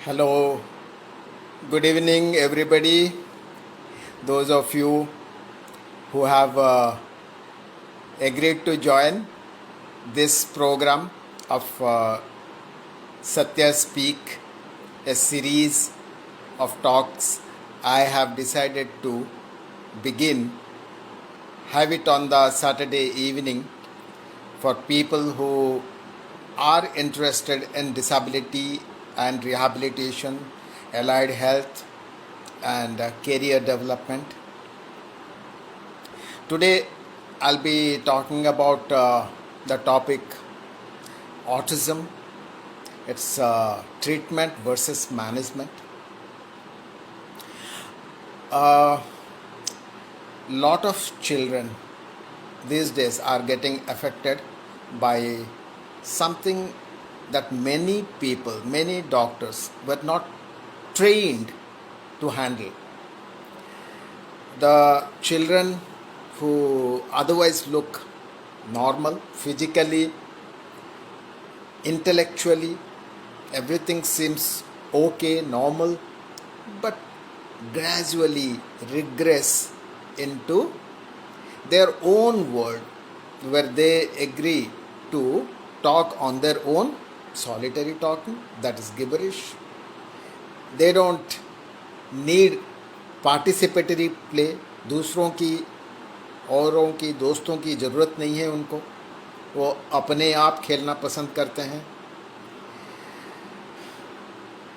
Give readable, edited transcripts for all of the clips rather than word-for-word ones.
Hello, good evening, everybody. Those of you who have agreed to join this program of Satya Speak, a series of talks I have decided to begin, have it on the Saturday evening for people who are interested in disability and rehabilitation, allied health, and career development. Today, I'll be talking about the topic autism, its treatment versus management. Lot of children these days are getting affected by something that many people, many doctors were not trained to handle. The children who otherwise look normal, physically, intellectually, everything seems okay, normal, but gradually regress into their own world where they agree to talk on their own, solitary talking, that is gibberish. They don't need participatory play, दूसरों की, औरों की, दोस्तों की ज़रूरत नहीं है उनको, वो अपने आप खेलना पसंद करते हैं.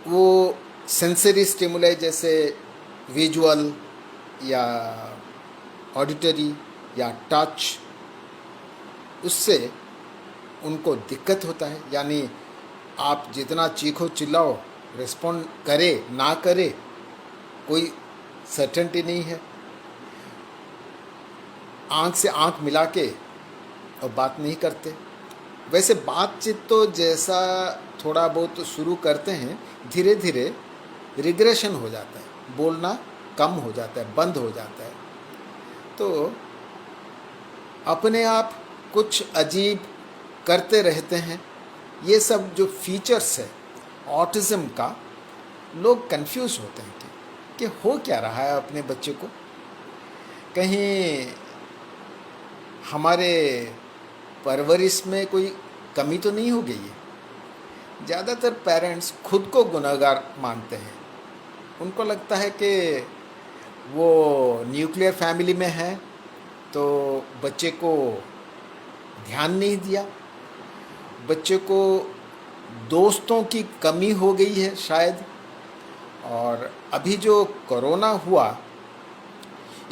वो सेंसरी स्टिमुलाई जैसे विजुअल या ऑडिटरी या टच, उससे उनको दिक्कत होता है. यानी आप जितना चीखो चिल्लाओ, रिस्पॉन्ड करे ना करे, कोई सर्टेनिटी नहीं है. आँख से आँख मिला के और बात नहीं करते. वैसे बातचीत तो जैसा थोड़ा बहुत शुरू करते हैं, धीरे धीरे रिग्रेशन हो जाता है, बोलना कम हो जाता है, बंद हो जाता है. तो अपने आप कुछ अजीब करते रहते हैं. ये सब जो फीचर्स है ऑटिज़म का, लोग कंफ्यूज होते हैं कि हो क्या रहा है अपने बच्चे को. कहीं हमारे परवरिश में कोई कमी तो नहीं हो गई है. ज़्यादातर पेरेंट्स खुद को गुनहगार मानते हैं. उनको लगता है कि वो न्यूक्लियर फैमिली में है तो बच्चे को ध्यान नहीं दिया, बच्चे को दोस्तों की कमी हो गई है शायद. और अभी जो कोरोना हुआ,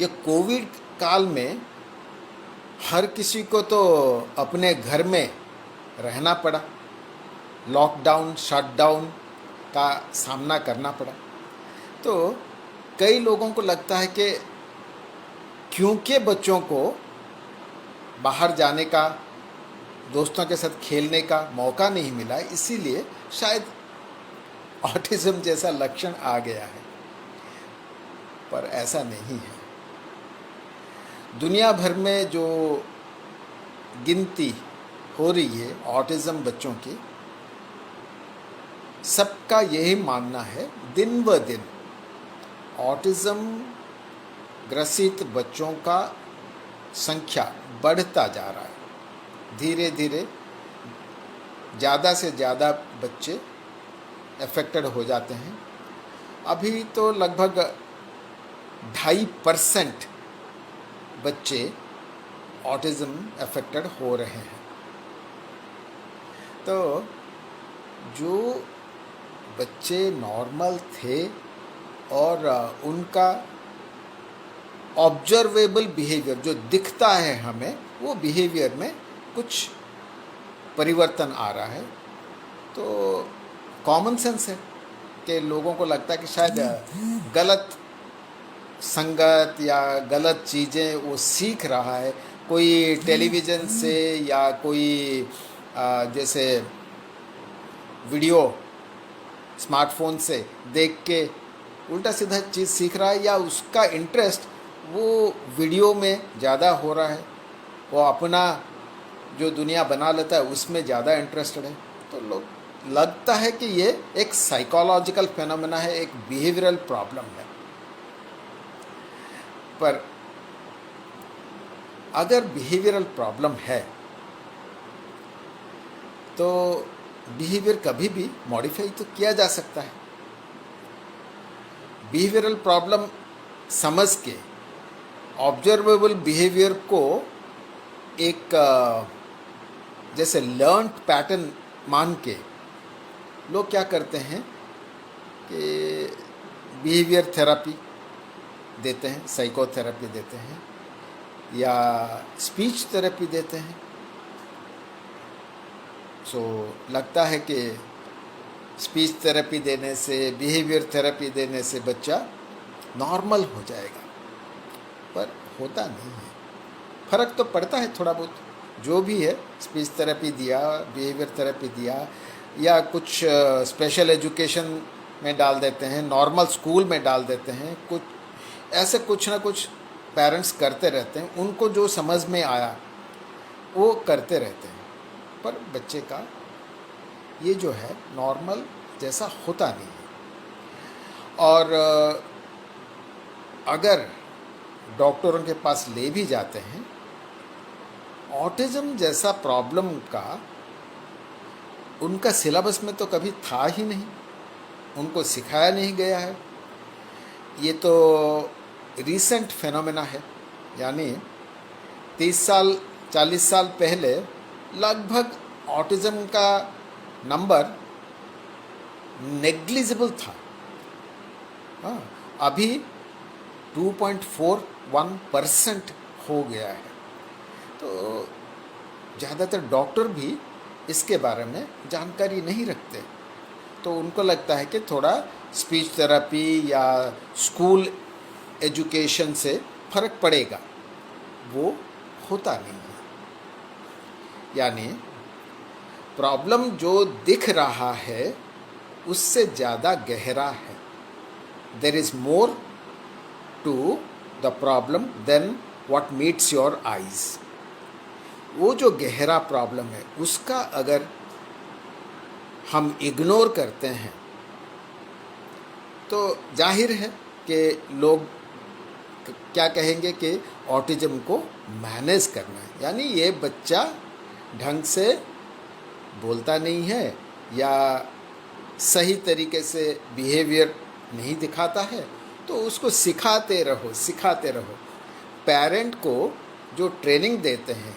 ये कोविड काल में हर किसी को तो अपने घर में रहना पड़ा, लॉकडाउन, शटडाउन का सामना करना पड़ा. तो कई लोगों को लगता है कि क्योंकि बच्चों को बाहर जाने का, दोस्तों के साथ खेलने का मौका नहीं मिला, इसीलिए शायद ऑटिज़म जैसा लक्षण आ गया है. पर ऐसा नहीं है. दुनिया भर में जो गिनती हो रही है ऑटिज़म बच्चों की, सबका यही मानना है दिन ब दिन ऑटिज़म ग्रसित बच्चों का संख्या बढ़ता जा रहा है. धीरे धीरे ज़्यादा से ज़्यादा बच्चे अफेक्टेड हो जाते हैं. अभी तो लगभग 2.5% बच्चे ऑटिज़म अफेक्टेड हो रहे हैं. तो जो बच्चे नॉर्मल थे और उनका ऑब्जर्वेबल बिहेवियर जो दिखता है हमें, वो बिहेवियर में कुछ परिवर्तन आ रहा है. तो कॉमन सेंस है कि लोगों को लगता है कि शायद गलत संगत या गलत चीज़ें वो सीख रहा है, कोई टेलीविज़न से या कोई जैसे वीडियो स्मार्टफोन से देख के उल्टा सीधा चीज़ सीख रहा है, या उसका इंटरेस्ट वो वीडियो में ज़्यादा हो रहा है, वो अपना जो दुनिया बना लेता है उसमें ज़्यादा इंटरेस्टेड है. तो लोग लगता है कि ये एक साइकोलॉजिकल फेनोमेना है, एक बिहेवियरल प्रॉब्लम है। पर अगर बिहेवियरल प्रॉब्लम है तो बिहेवियर कभी भी मॉडिफाई तो किया जा सकता है। बिहेवियरल प्रॉब्लम समझ के ऑब्जर्वेबल बिहेवियर को एक जैसे लर्नड पैटर्न मान के लोग क्या करते हैं कि बिहेवियर थेरेपी देते हैं, साइकोथेरेपी देते हैं या स्पीच थेरेपी देते हैं। सो लगता है कि स्पीच थेरेपी देने से, बिहेवियर थेरेपी देने से बच्चा नॉर्मल हो जाएगा, पर होता नहीं है। फ़र्क तो पड़ता है थोड़ा बहुत, जो भी है। स्पीच थेरेपी दिया, बिहेवियर थेरेपी दिया या कुछ स्पेशल एजुकेशन में डाल देते हैं, नॉर्मल स्कूल में डाल देते हैं, कुछ ऐसे कुछ ना कुछ पेरेंट्स करते रहते हैं। उनको जो समझ में आया वो करते रहते हैं, पर बच्चे का ये जो है नॉर्मल जैसा होता नहीं है। और अगर डॉक्टरों के पास ले भी जाते हैं, ऑटिज़म जैसा प्रॉब्लम का उनका सिलेबस में तो कभी था ही नहीं, उनको सिखाया नहीं गया है। ये तो रीसेंट फेनोमेना है, यानी 30 साल 40 साल पहले लगभग ऑटिज़म का नंबर नेग्लिजिबल था। हाँ, अभी 2.41% हो गया है। तो ज़्यादातर डॉक्टर भी इसके बारे में जानकारी नहीं रखते, तो उनको लगता है कि थोड़ा स्पीच थेरेपी या स्कूल एजुकेशन से फ़र्क पड़ेगा। वो होता नहीं है। यानी प्रॉब्लम जो दिख रहा है उससे ज़्यादा गहरा है। There is more to the problem than what meets your eyes. वो जो गहरा प्रॉब्लम है उसका अगर हम इग्नोर करते हैं तो जाहिर है कि लोग क्या कहेंगे कि ऑटिज़म को मैनेज करना है, यानी ये बच्चा ढंग से बोलता नहीं है या सही तरीके से बिहेवियर नहीं दिखाता है, तो उसको सिखाते रहो। पेरेंट को जो ट्रेनिंग देते हैं,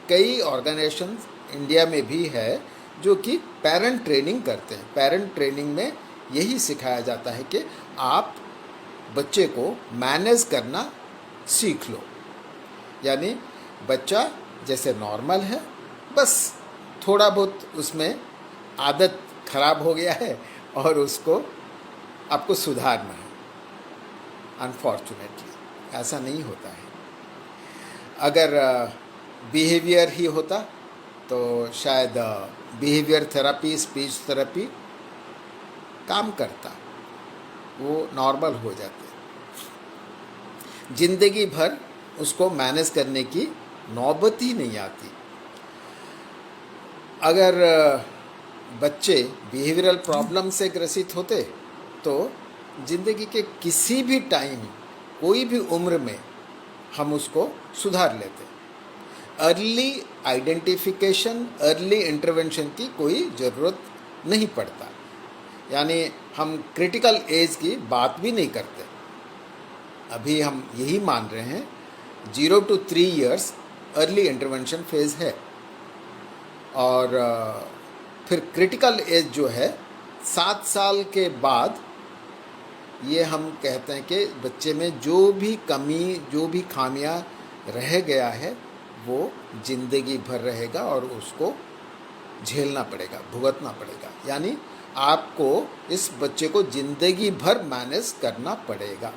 कई ऑर्गेनाइजेशंस इंडिया में भी है जो कि पेरेंट ट्रेनिंग करते हैं। पेरेंट ट्रेनिंग में यही सिखाया जाता है कि आप बच्चे को मैनेज करना सीख लो। यानी बच्चा जैसे नॉर्मल है, बस थोड़ा बहुत उसमें आदत खराब हो गया है और उसको आपको सुधारना है। अनफॉर्चुनेटली ऐसा नहीं होता है। अगर बिहेवियर ही होता तो शायद बिहेवियर थेरेपी, स्पीच थेरेपी काम करता, वो नॉर्मल हो जाते। ज़िंदगी भर उसको मैनेज करने की नौबत ही नहीं आती। अगर बच्चे बिहेवियरल प्रॉब्लम से ग्रसित होते तो ज़िंदगी के किसी भी टाइम, कोई भी उम्र में हम उसको सुधार लेते। अर्ली आइडेंटिफिकेशन, अर्ली इंटरवेंशन की कोई ज़रूरत नहीं पड़ता। यानी हम क्रिटिकल एज की बात भी नहीं करते। अभी हम यही मान रहे हैं 0 to 3 years early intervention phase है, और फिर क्रिटिकल एज जो है 7 साल के बाद ये हम कहते हैं कि बच्चे में जो भी कमी, जो भी खामियां रह गया है वो ज़िंदगी भर रहेगा और उसको झेलना पड़ेगा, भुगतना पड़ेगा। यानी आपको इस बच्चे को ज़िंदगी भर मैनेज करना पड़ेगा।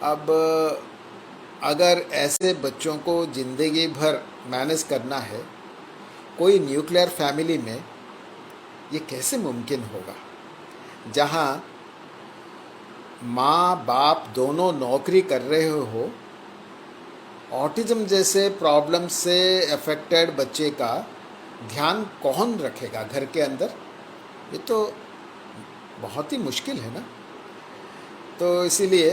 अब अगर ऐसे बच्चों को ज़िंदगी भर मैनेज करना है, कोई न्यूक्लियर फैमिली में ये कैसे मुमकिन होगा, जहाँ माँ बाप दोनों नौकरी कर रहे हो। ऑटिज़म जैसे प्रॉब्लम से अफेक्टेड बच्चे का ध्यान कौन रखेगा घर के अंदर? ये तो बहुत ही मुश्किल है ना। तो इसीलिए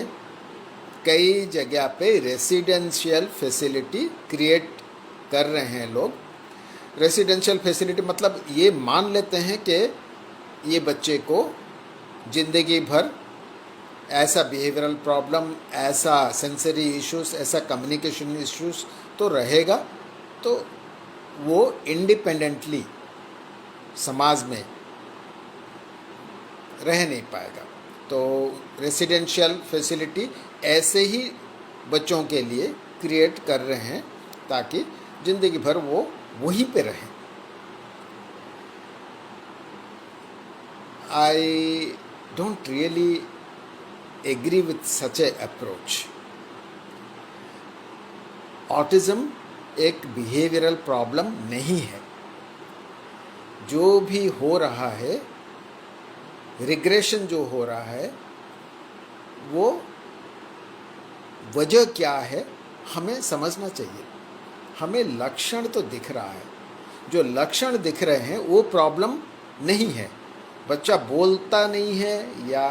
कई जगह पे रेसिडेंशियल फैसिलिटी क्रिएट कर रहे हैं लोग। रेसिडेंशियल फैसिलिटी मतलब ये मान लेते हैं कि ये बच्चे को ज़िंदगी भर ऐसा बिहेवियरल प्रॉब्लम, ऐसा सेंसरी इश्यूज, ऐसा कम्युनिकेशन इश्यूज तो रहेगा, तो वो इंडिपेंडेंटली समाज में रह नहीं पाएगा। तो रेसिडेंशियल फैसिलिटी ऐसे ही बच्चों के लिए क्रिएट कर रहे हैं ताकि ज़िंदगी भर वो वहीं पे रहें। I don't really agree with such a approach. Autism एक बिहेवियरल प्रॉब्लम नहीं है। जो भी हो रहा है, रिग्रेशन जो हो रहा है, वो वजह क्या है हमें समझना चाहिए। हमें लक्षण तो दिख रहा है, जो लक्षण दिख रहे हैं वो प्रॉब्लम नहीं है। बच्चा बोलता नहीं है या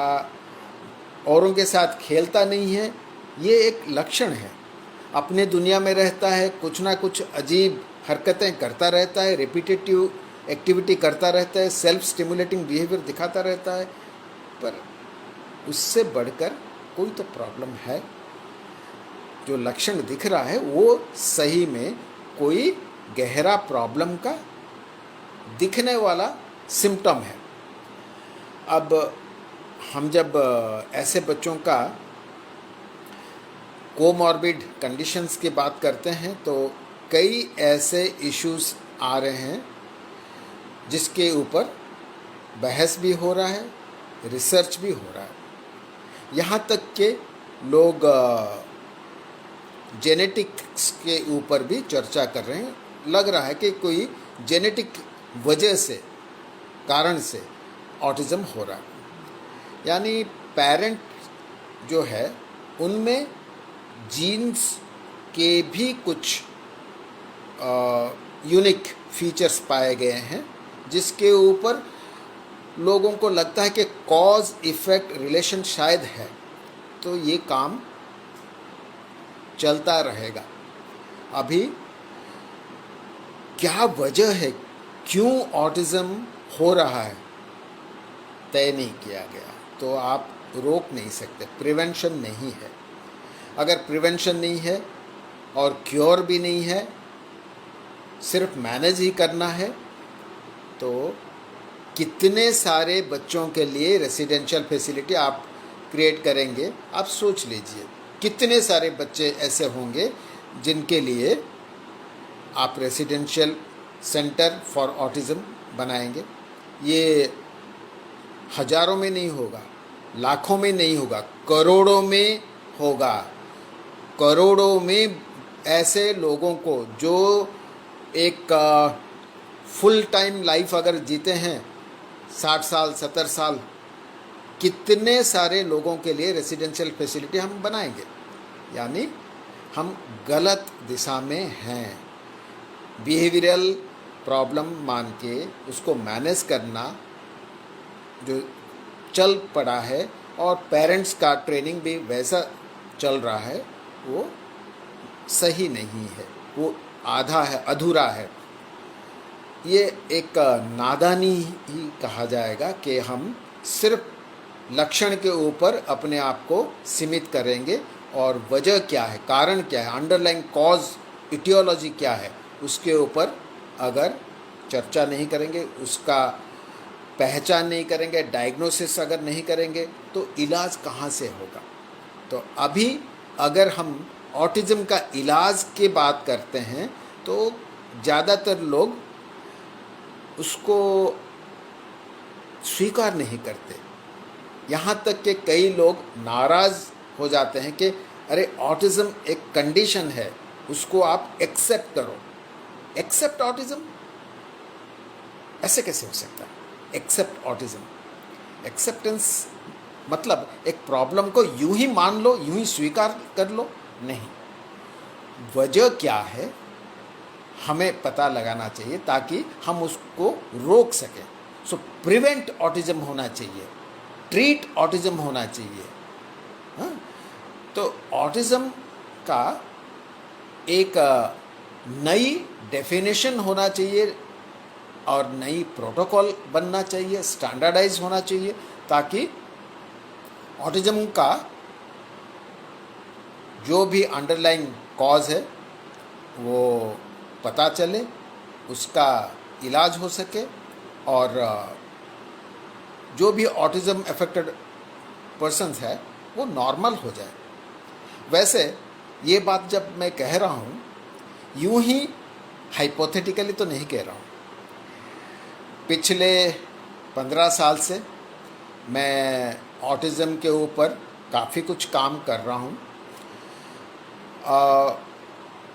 औरों के साथ खेलता नहीं है, ये एक लक्षण है। अपने दुनिया में रहता है, कुछ ना कुछ अजीब हरकतें करता रहता है, रिपीटेटिव एक्टिविटी करता रहता है, सेल्फ स्टिमुलेटिंग बिहेवियर दिखाता रहता है, पर उससे बढ़कर कोई तो प्रॉब्लम है। जो लक्षण दिख रहा है वो सही में कोई गहरा प्रॉब्लम का दिखने वाला सिम्टम है। अब हम जब ऐसे बच्चों का कोमॉर्बिड कंडीशंस की बात करते हैं तो कई ऐसे इश्यूज आ रहे हैं जिसके ऊपर बहस भी हो रहा है, रिसर्च भी हो रहा है। यहाँ तक के लोग जेनेटिक्स के ऊपर भी चर्चा कर रहे हैं। लग रहा है कि कोई जेनेटिक वजह से, कारण से ऑटिज़म हो रहा है। यानी पेरेंट जो है उनमें जीन्स के भी कुछ यूनिक फीचर्स पाए गए हैं जिसके ऊपर लोगों को लगता है कि कॉज इफ़ेक्ट रिलेशन शायद है। तो ये काम चलता रहेगा। अभी क्या वजह है, क्यों ऑटिज़म हो रहा है, तय नहीं किया गया। तो आप रोक नहीं सकते, प्रिवेंशन नहीं है। अगर प्रिवेंशन नहीं है और क्योर भी नहीं है, सिर्फ मैनेज ही करना है, तो कितने सारे बच्चों के लिए रेसिडेंशियल फैसिलिटी आप क्रिएट करेंगे। आप सोच लीजिए कितने सारे बच्चे ऐसे होंगे जिनके लिए आप रेसिडेंशियल सेंटर फॉर ऑटिज़म बनाएंगे। ये हजारों में नहीं होगा, लाखों में नहीं होगा, करोड़ों में होगा। करोड़ों में ऐसे लोगों को जो एक फुल टाइम लाइफ अगर जीते हैं 60 साल 70 साल, कितने सारे लोगों के लिए रेसिडेंशियल फैसिलिटी हम बनाएंगे। यानी हम गलत दिशा में हैं। बिहेवियरल प्रॉब्लम मान के उसको मैनेज करना जो चल पड़ा है और पेरेंट्स का ट्रेनिंग भी वैसा चल रहा है, वो सही नहीं है, वो आधा है, अधूरा है। ये एक नादानी ही कहा जाएगा कि हम सिर्फ लक्षण के ऊपर अपने आप को सीमित करेंगे और वजह क्या है, कारण क्या है, अंडरलाइंग कॉज इटियोलॉजी क्या है, उसके ऊपर अगर चर्चा नहीं करेंगे, उसका पहचान नहीं करेंगे, डायग्नोसिस अगर नहीं करेंगे, तो इलाज कहाँ से होगा। तो अभी अगर हम ऑटिज़म का इलाज की बात करते हैं तो ज़्यादातर लोग उसको स्वीकार नहीं करते। यहाँ तक कि कई लोग नाराज़ हो जाते हैं कि अरे ऑटिज़म एक कंडीशन है, उसको आप एक्सेप्ट करो। एक्सेप्ट ऑटिज़म, ऐसे कैसे हो सकता है? एक्सेप्ट ऑटिज़म, एक्सेप्टेंस मतलब एक प्रॉब्लम को यूं ही मान लो, यूं ही स्वीकार कर लो, नहीं। वजह क्या है हमें पता लगाना चाहिए ताकि हम उसको रोक सकें। सो प्रिवेंट ऑटिज्म होना चाहिए, ट्रीट ऑटिज्म होना चाहिए। हाँ, तो ऑटिज्म का एक नई डेफिनेशन होना चाहिए और नई प्रोटोकॉल बनना चाहिए, स्टैंडर्डाइज होना चाहिए, ताकि ऑटिज्म का जो भी अंडरलाइंग कॉज है वो पता चले, उसका इलाज हो सके, और जो भी ऑटिज्म अफेक्टेड पर्सन्स है वो नॉर्मल हो जाए। वैसे ये बात जब मैं कह रहा हूँ, यूं ही हाइपोथेटिकली तो नहीं कह रहा हूँ। पिछले 15 साल से मैं ऑटिज़म के ऊपर काफ़ी कुछ काम कर रहा हूँ।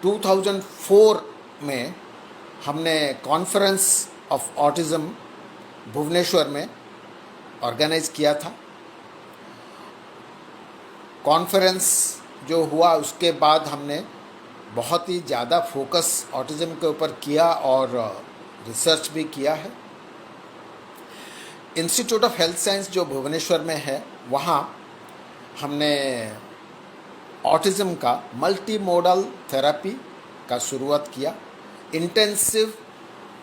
2004 में हमने कॉन्फ्रेंस ऑफ ऑटिज़म भुवनेश्वर में ऑर्गेनाइज किया था। कॉन्फ्रेंस जो हुआ उसके बाद हमने बहुत ही ज़्यादा फोकस ऑटिज़म के ऊपर किया और रिसर्च भी किया है। इंस्टीट्यूट ऑफ हेल्थ साइंस जो भुवनेश्वर में है, वहाँ हमने ऑटिज़म का मल्टी मोडल थेरेपी का शुरुआत किया। इंटेंसिव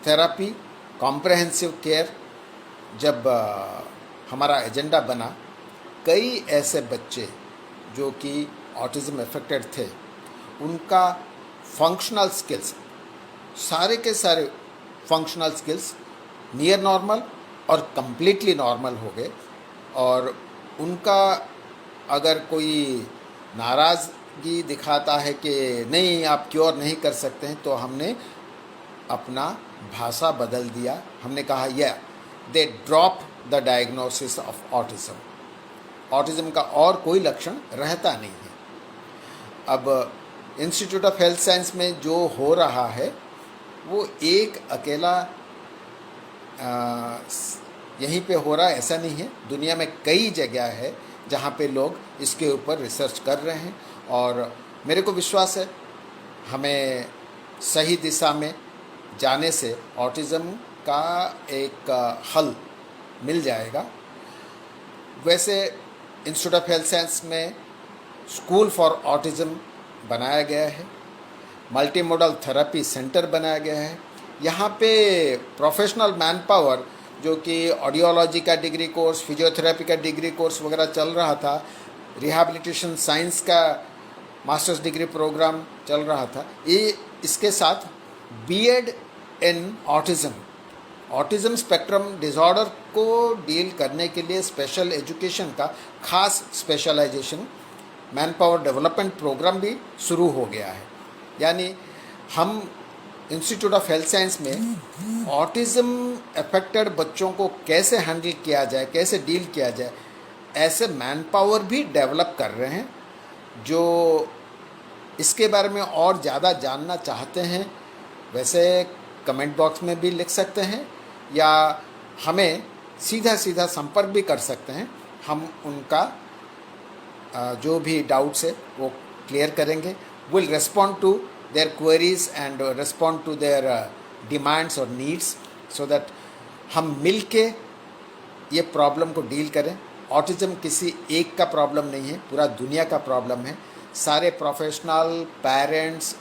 थेरेपी, कॉम्प्रहेंसिव केयर जब हमारा एजेंडा बना, कई ऐसे बच्चे जो कि ऑटिज़म अफेक्टेड थे, उनका फंक्शनल स्किल्स, सारे के सारे फंक्शनल स्किल्स नियर नॉर्मल और कंप्लीटली नॉर्मल हो गए। और उनका अगर कोई नाराज़गी दिखाता है कि नहीं आप क्योर नहीं कर सकते हैं, तो हमने अपना भाषा बदल दिया। हमने कहा they drop the diagnosis of autism. Autism का और कोई लक्षण रहता नहीं है। अब इंस्टीट्यूट ऑफ हेल्थ साइंस में जो हो रहा है वो एक अकेला यहीं पे हो रहा है ऐसा नहीं है। दुनिया में कई जगह है जहाँ पे लोग इसके ऊपर रिसर्च कर रहे हैं, और मेरे को विश्वास है हमें सही दिशा में जाने से ऑटिज़म का एक हल मिल जाएगा। वैसे इंस्टीट्यूट ऑफ हेल्थ साइंस में स्कूल फॉर ऑटिज़म बनाया गया है, मल्टी मोडल थेरेपी सेंटर बनाया गया है। यहाँ पे प्रोफेशनल मैन पावर, जो कि ऑडियोलॉजी का डिग्री कोर्स, फिजियोथेरेपी का डिग्री कोर्स वगैरह चल रहा था, रिहैबिलिटेशन साइंस का मास्टर्स डिग्री प्रोग्राम चल रहा था, ये इसके साथ BEd in autism spectrum disorder को डील करने के लिए स्पेशल एजुकेशन का खास specialisation man power development programme भी शुरू हो गया है। यानी हम इंस्टीट्यूट ऑफ हेल्थ साइंस में ऑटिज़म अफेक्टेड बच्चों को कैसे हैंडल किया जाए, कैसे डील किया जाए, ऐसे मैन पावर भी डेवलप कर रहे हैं। जो इसके बारे में और ज़्यादा जानना चाहते हैं, वैसे कमेंट बॉक्स में भी लिख सकते हैं या हमें सीधा संपर्क भी कर सकते हैं। हम उनका जो भी डाउट्स है वो क्लियर करेंगे। Will respond to their queries and respond to their demands or needs, so that हम मिल के ये प्रॉब्लम को डील करें। ऑटिज़म किसी एक का प्रॉब्लम नहीं है, पूरा दुनिया का प्रॉब्लम है। सारे प्रोफेशनल, पेरेंट्स,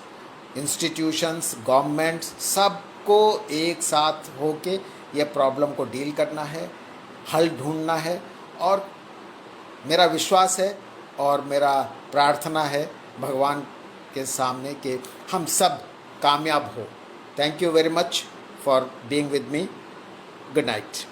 इंस्टीट्यूशंस, गवर्नमेंट्स, सबको एक साथ होके ये प्रॉब्लम को डील करना है, हल ढूंढना है। और मेरा विश्वास है और मेरा प्रार्थना है भगवान के सामने कि हम सब कामयाब हो। Thank you very much for being with me. Good night.